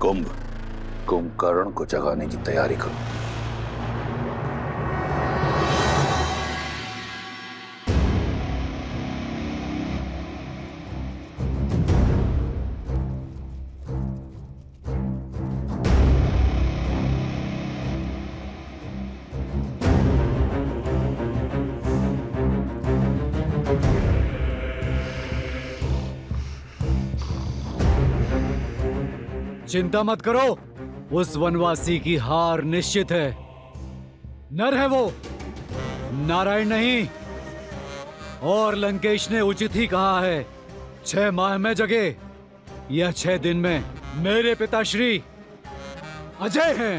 कुंभकर्ण को जगाने की तैयारी करो। चिंता मत करो, उस वनवासी की हार निश्चित है। नर है वो, नारायण नहीं। और लंकेश ने उचित ही कहा है, 6 माह में जगे या 6 दिन में। मेरे पिताश्री अजय हैं,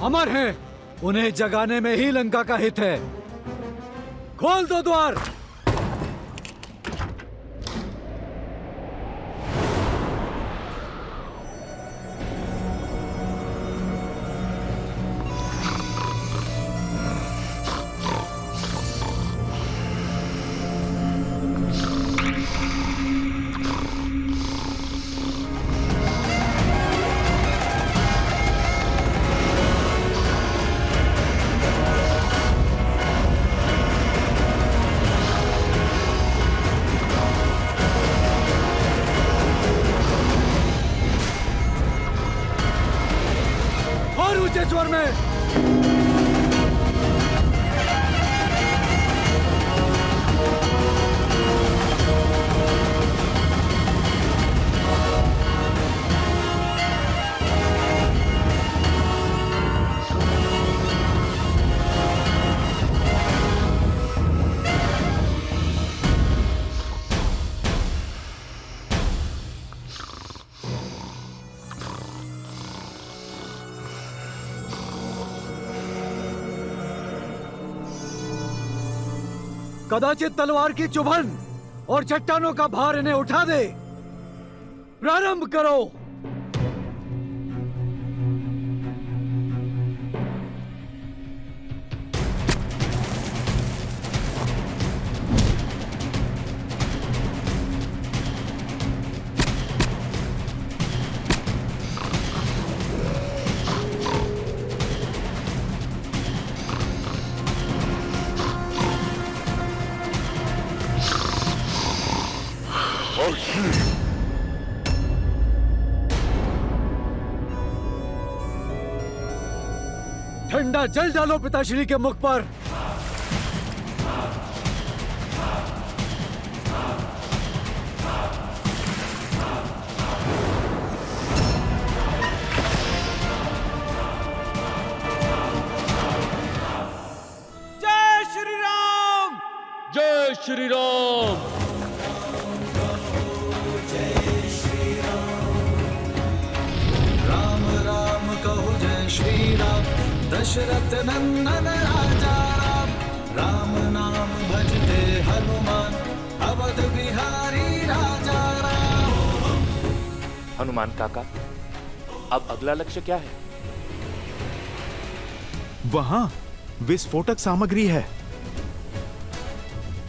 अमर हैं, उन्हें जगाने में ही लंका का हित है। खोल दो द्वार। स्वर में कदाचित तलवार की चुभन और चट्टानों का भार इन्हें उठा दे। प्रारंभ करो। ठंडा जल डालो पिताश्री के मुख पर। जय श्री राम, जय श्री राम। दशरथ नंदन राजा राम, राम नाम भजते हनुमान, अवध बिहारी राजा राम। हनुमान काका, अब अगला लक्ष्य क्या है? वहां विस्फोटक सामग्री है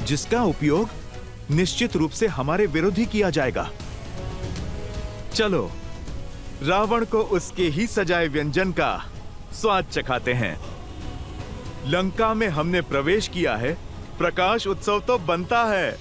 जिसका उपयोग निश्चित रूप से हमारे विरोधी किया जाएगा। चलो रावण को उसके ही सजाए व्यंजन का स्वाद चखाते हैं। लंका में हमने प्रवेश किया है, प्रकाश उत्सव तो बनता है।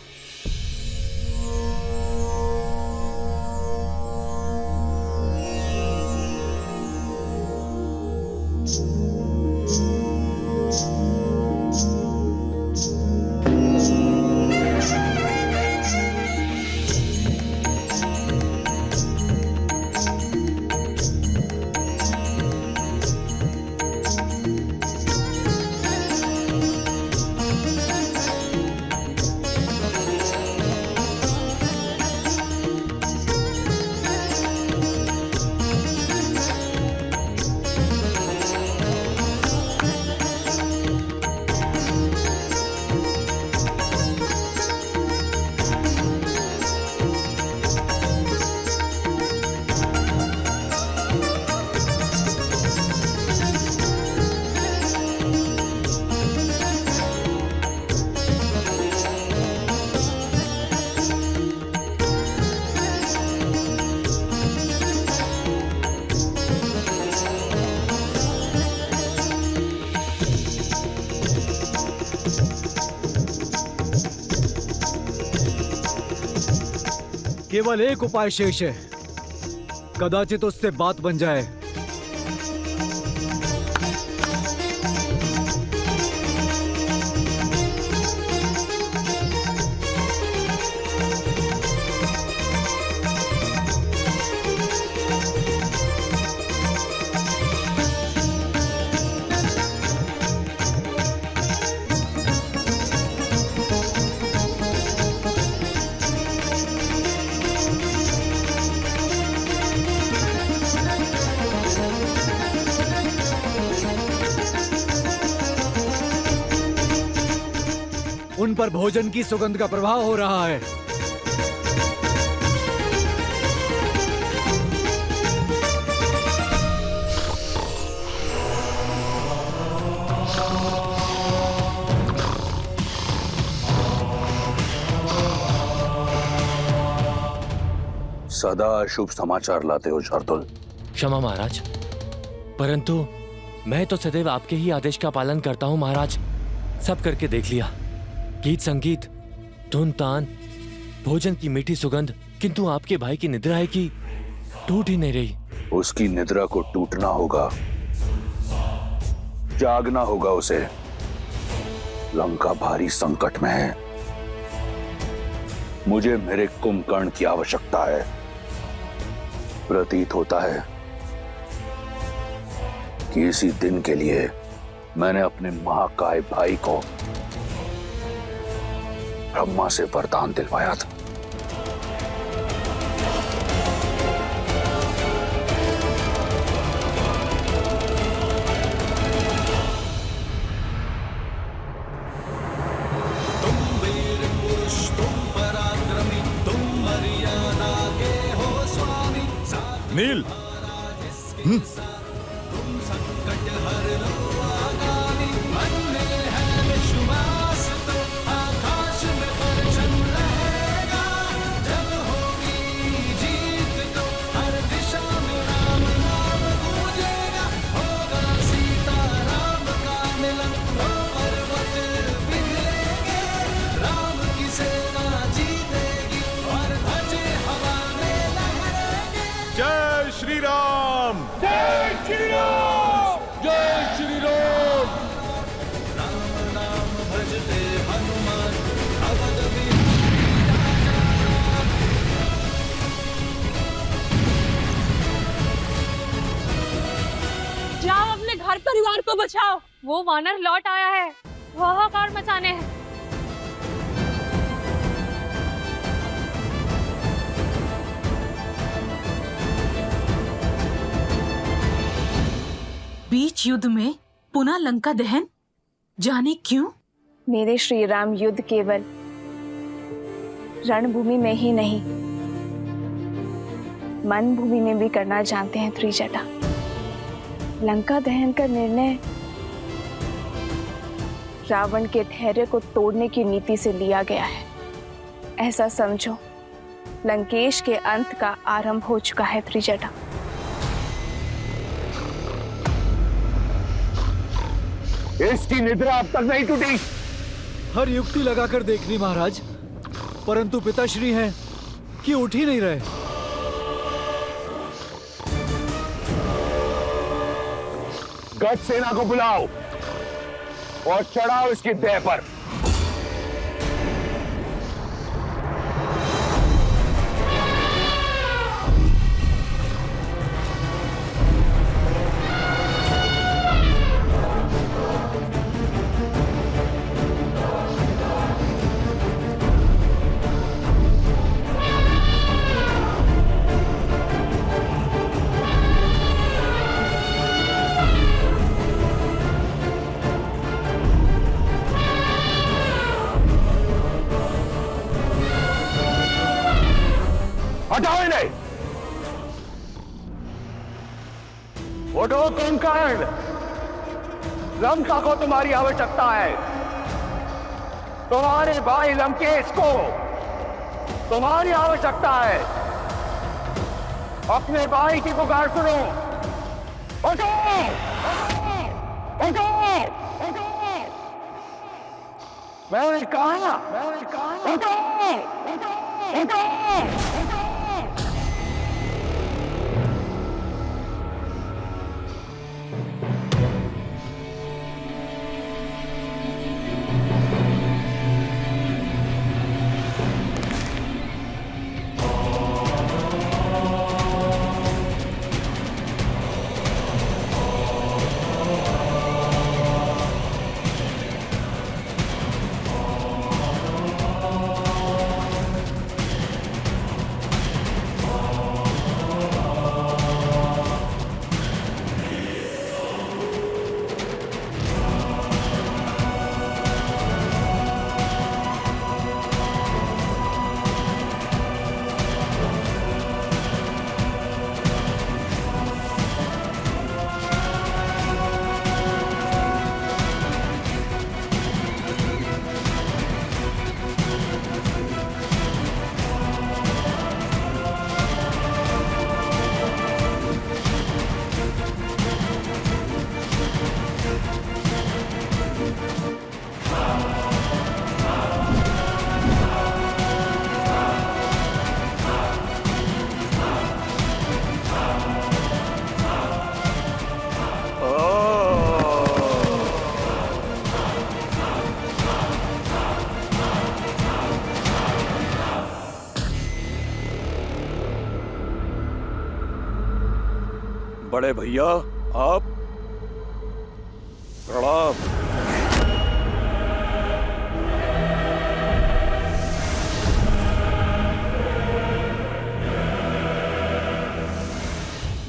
केवल एक उपाय शेष है, कदाचित उससे बात बन जाए। उन पर भोजन की सुगंध का प्रभाव हो रहा है। सदा शुभ समाचार लाते हो शार्दुल। क्षमा महाराज, परंतु मैं तो सदैव आपके ही आदेश का पालन करता हूँ महाराज। सब करके देख लिया, गीत संगीत, धुन तान, भोजन की मीठी सुगंध, किंतु आपके भाई की निद्रा है कि टूट ही नहीं रही। उसकी निद्रा को टूटना होगा, जागना होगा उसे। लंका भारी संकट में है। मुझे मेरे कुंभकर्ण की आवश्यकता है। प्रतीत होता है कि इसी दिन के लिए मैंने अपने महाकाय भाई को ब्रह्मा से वरदान दिलवाया था। तुम वीर पुरुष, तुम पराक्रमी, तुम मर्यादा के हो स्वामी। नील, तुम संकट हर लो आगामी। मन में है विश्वास तो आकाश में परचम रहेगा। जब होगी जीत तो हर दिशा में राम नाम गूंजेगा। होगा सीता राम का मिलन, तो पर्वत पिघलेंगे। राम की सेना जीतेगी और ध्वज हवा में लहरेंगे। जय श्री राम। जय श्री राम, जय श्री राम। राम नाम भजते हनुमान, अवध में जाओ अपने घर परिवार को बचाओ। वो वानर लौट आया है, हाहाकार मचाने हैं। बीच युद्ध में पुनः लंका दहन, जाने क्यों? मेरे श्री राम युद्ध केवल रणभूमि में ही नहीं, मन भूमि में भी करना जानते हैं त्रिजटा। लंका दहन का निर्णय रावण के धैर्य को तोड़ने की नीति से लिया गया है। ऐसा समझो लंकेश के अंत का आरंभ हो चुका है त्रिजटा। इसकी निद्रा अब तक नहीं टूटी। हर युक्ति लगाकर देख ली महाराज, परंतु पिताश्री हैं कि उठ ही नहीं रहे। गज सेना को बुलाओ और चढ़ाओ इसकी देह पर। हटाओ इन्हें। उठो कुंभकर्ण, लंका को तुम्हारी आवश्यकता है। तुम्हारे भाई लंकेश को तुम्हारी आवश्यकता है। अपने भाई की पुकार सुनो। उठो, उठो, उठो। मैंने कहा, उठो, उठो, उठो। बड़े भैया, आप प्रणाम।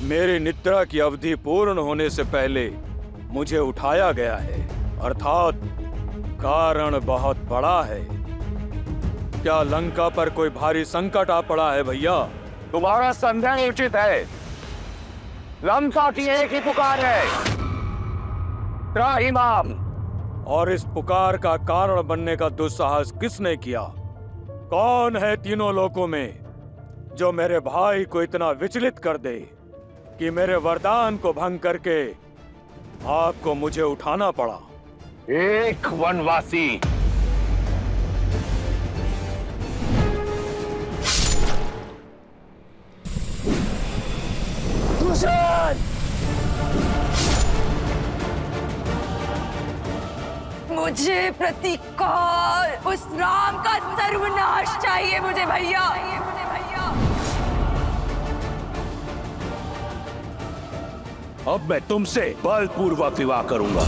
मेरी निद्रा की अवधि पूर्ण होने से पहले मुझे उठाया गया है, अर्थात कारण बहुत बड़ा है। क्या लंका पर कोई भारी संकट आ पड़ा है भैया? तुम्हारा संदेह उचित है। लंका की एक ही पुकार है, त्राहिमाम। और इस पुकार का कारण बनने का दुस्साहस किसने किया? कौन है तीनों लोकों में जो मेरे भाई को इतना विचलित कर दे कि मेरे वरदान को भंग करके आपको मुझे उठाना पड़ा? एक वनवासी। मुझे प्रतिकार, उस राम का सर्वनाश चाहिए मुझे भैया। अब मैं तुमसे बलपूर्वक विवाह करूंगा।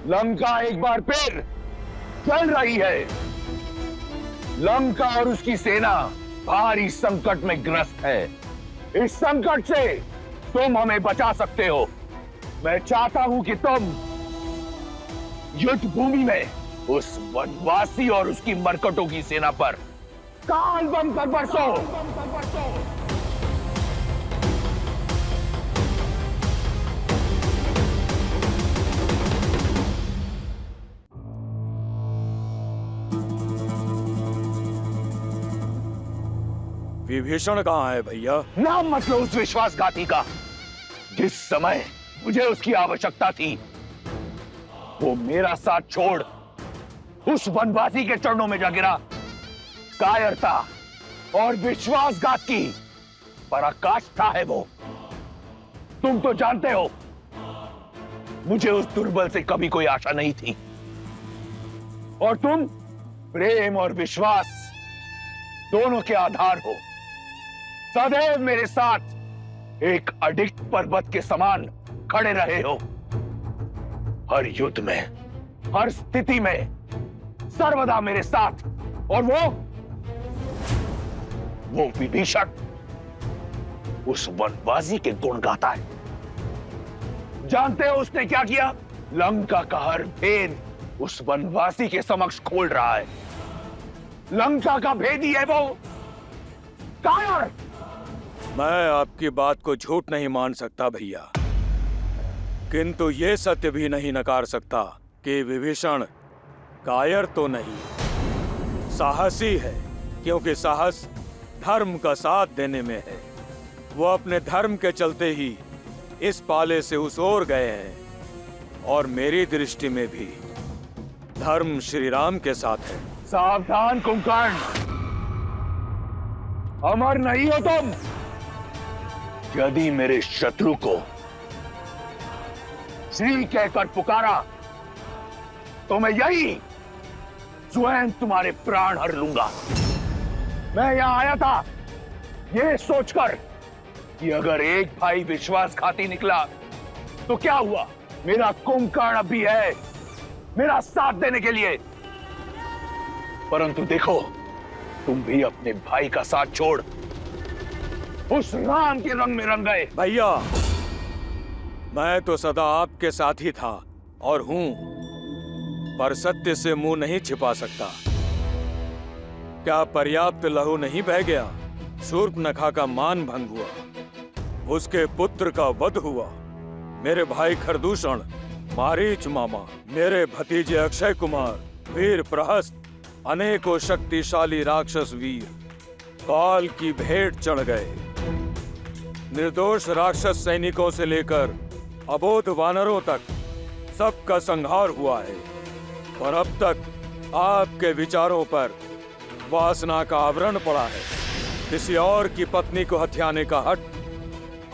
लंका एक बार फिर चल रही है। लंका और उसकी सेना भारी संकट में ग्रस्त है। इस संकट से तुम हमें बचा सकते हो। मैं चाहता हूं कि तुम युद्ध भूमि में उस वनवासी और उसकी मरकटों की सेना पर काल बम कर बरसो। विभीषण कहाँ है भैया? नाम मत लो उस विश्वासघाती का। जिस समय मुझे उसकी आवश्यकता थी, वो मेरा साथ छोड़ उस वनवासी के चरणों में जा गिरा। कायरता और विश्वासघात की पराकाष्ठा है वो। तुम तो जानते हो, मुझे उस दुर्बल से कभी कोई आशा नहीं थी। और तुम प्रेम और विश्वास दोनों के आधार हो। सदैव मेरे साथ एक अडिग पर्वत के समान खड़े रहे हो। हर युद्ध में, हर स्थिति में सर्वदा मेरे साथ। और वो विभीषण उस वनवासी के गुण गाता है। जानते हो उसने क्या किया? लंका का हर भेद उस वनवासी के समक्ष खोल रहा है। लंका का भेदी है वो कायर। मैं आपकी बात को झूठ नहीं मान सकता भैया, किंतु ये सत्य भी नहीं नकार सकता कि विभीषण कायर तो नहीं, साहसी है। क्योंकि साहस धर्म का साथ देने में है। वो अपने धर्म के चलते ही इस पाले से उस ओर गए हैं। और मेरी दृष्टि में भी धर्म श्री राम के साथ है। सावधान कुंभकर्ण, अमर नहीं हो तुम। यदि मेरे शत्रु को श्री कहकर पुकारा तो मैं यही स्वयं तुम्हारे प्राण हर लूंगा। मैं यहां आया था यह सोचकर कि अगर एक भाई विश्वासघाती निकला तो क्या हुआ। मेरा कुंभकर्ण भी है मेरा साथ देने के लिए। परंतु देखो, तुम भी अपने भाई का साथ छोड़ उस राम के रंग में रंग गए। भैया, मैं तो सदा आपके साथ ही था और हूं, पर सत्य से मुंह नहीं छिपा सकता। क्या पर्याप्त लहू नहीं बह गया? शूर्पनखा का मान भंग हुआ, उसके पुत्र का वध हुआ। मेरे भाई खरदूषण, मारीच मामा, मेरे भतीजे अक्षय कुमार, वीर प्रहस्त, अनेकों शक्तिशाली राक्षस वीर काल की भेंट चढ़ गए। निर्दोष राक्षस सैनिकों से लेकर अबोध वानरों तक सबका संहार हुआ है। और अब तक आपके विचारों पर वासना का आवरण पड़ा है। किसी और की पत्नी को हथियाने का हट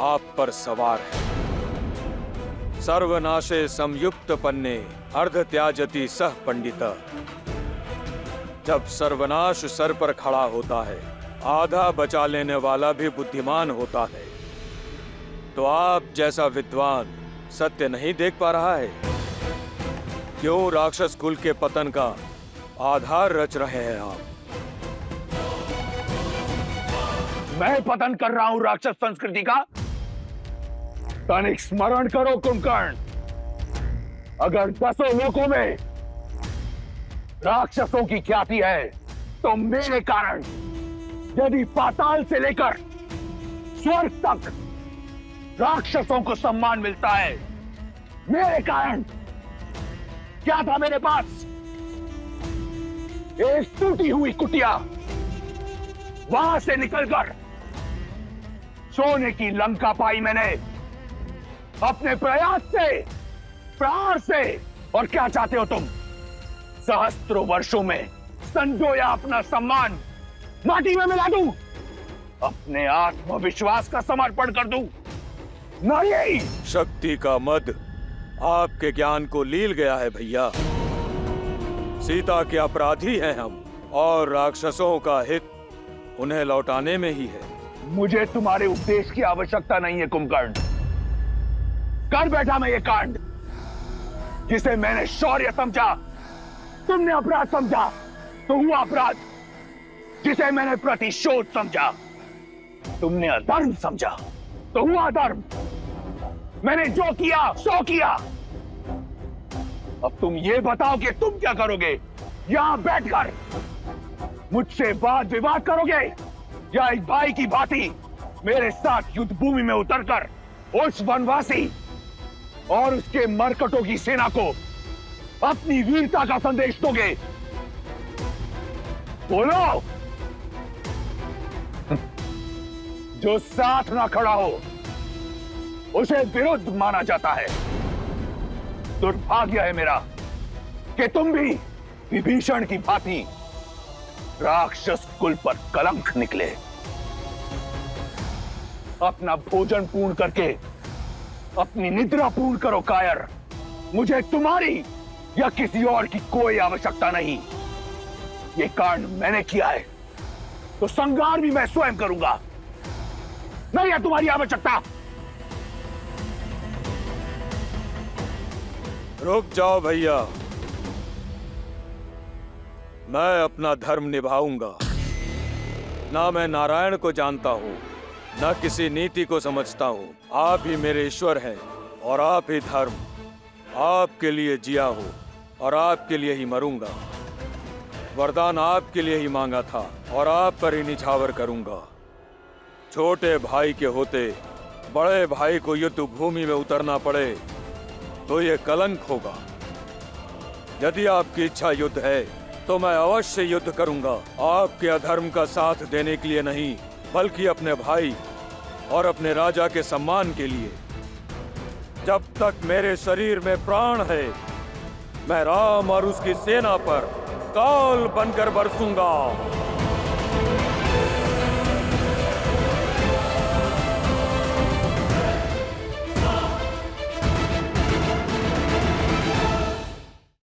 आप पर सवार है। सर्वनाशे संयुक्त पन्ने अर्ध त्याजति सह पंडित। जब सर्वनाश सर पर खड़ा होता है, आधा बचा लेने वाला भी बुद्धिमान होता है। तो आप जैसा विद्वान सत्य नहीं देख पा रहा है? क्यों राक्षस कुल के पतन का आधार रच रहे हैं आप? मैं पतन कर रहा हूं राक्षस संस्कृति का? तनिक स्मरण करो कुंभकर्ण, अगर 10 लोकों में राक्षसों की ख्याति है तो मेरे कारण यदि पाताल से लेकर स्वर्ग तक राक्षसों को सम्मान मिलता है, मेरे कारण क्या था मेरे पास? एक टूटी हुई कुटिया, वहां से निकलकर सोने की लंका पाई मैंने अपने प्रयास से, प्रहार से। और क्या चाहते हो तुम? सहस्त्रों वर्षों में संजोया अपना सम्मान माटी में मिला दूं? अपने आत्मविश्वास का समर्पण कर दूं? नहीं। शक्ति का मद आपके ज्ञान को लील गया है भैया। सीता के अपराधी हैं हम, और राक्षसों का हित उन्हें लौटाने में ही है। मुझे तुम्हारे उपदेश की आवश्यकता नहीं है कुंभकर्ण। कर बैठा मैं ये कांड, जिसे मैंने शौर्य समझा तुमने अपराध समझा, तो हुआ अपराध। जिसे मैंने प्रतिशोध समझा तुमने अधर्म समझा, तो हुआ अधर्म। मैंने जो किया सो किया। अब तुम ये बताओ कि तुम क्या करोगे? यहां बैठकर मुझसे वाद विवाद करोगे, या एक भाई की भांति मेरे साथ युद्ध भूमि में उतरकर उस वनवासी और उसके मरकटों की सेना को अपनी वीरता का संदेश दोगे? बोलो। जो साथ ना खड़ा हो उसे विरुद्ध माना जाता है। दुर्भाग्य है मेरा कि तुम भी विभीषण की भांति राक्षस कुल पर कलंक निकले। अपना भोजन पूर्ण करके अपनी निद्रा पूर्ण करो कायर। मुझे तुम्हारी या किसी और की कोई आवश्यकता नहीं। ये कांड मैंने किया है तो संहार भी मैं स्वयं करूंगा। नहीं है तुम्हारी आवश्यकता। रुक जाओ भैया, मैं अपना धर्म निभाऊंगा। ना मैं नारायण को जानता हूं, ना किसी नीति को समझता हूं। आप ही मेरे ईश्वर हैं और आप ही धर्म। आपके लिए जिया हूं और आपके लिए ही मरूंगा। वरदान आपके लिए ही मांगा था और आप पर ही निछावर करूंगा। छोटे भाई के होते बड़े भाई को युद्ध भूमि में उतरना पड़े तो ये कलंक होगा। यदि आपकी इच्छा युद्ध है तो मैं अवश्य युद्ध करूंगा। आपके अधर्म का साथ देने के लिए नहीं, बल्कि अपने भाई और अपने राजा के सम्मान के लिए। जब तक मेरे शरीर में प्राण है, मैं राम और उसकी सेना पर काल बनकर बरसूंगा।